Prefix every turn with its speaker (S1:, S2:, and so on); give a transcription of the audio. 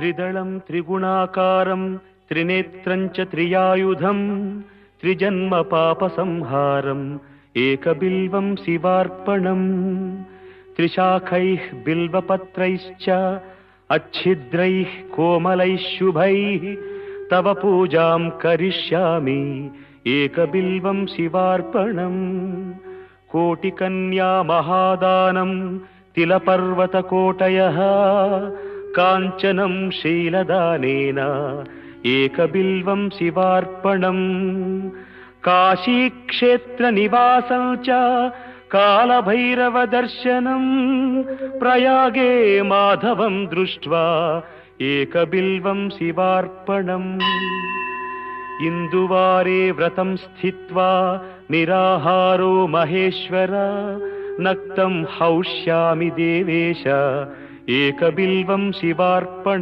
S1: त्रिदलं त्रिगुणाकारं त्रिनेत्रं च त्रियायुधं त्रिजन्म पापसंहारम् एकबिल्वं शिवार्पणम् त्रिशाखैः बिल्वपत्रैश्च अच्छिद्रैः कोमलैः शुभैः तव पूजां करिष्यामि एकबिल्वं शिवार्पणम् कोटिकन्या महादानं तिलपर्वतकोटयः काञ्चनं शीलदानेन एकबिल्वं शिवार्पणम् काशीक्षेत्रनिवासं च कालभैरवदर्शनं प्रयागे माधवं दृष्ट्वा एकबिल्वं शिवार्पणम् इन्दुवारे व्रतं स्थित्वा निराहारो महेश्वर नक्तं हौष्यामि देवेश एकबिल्वं शिवार्पणम्।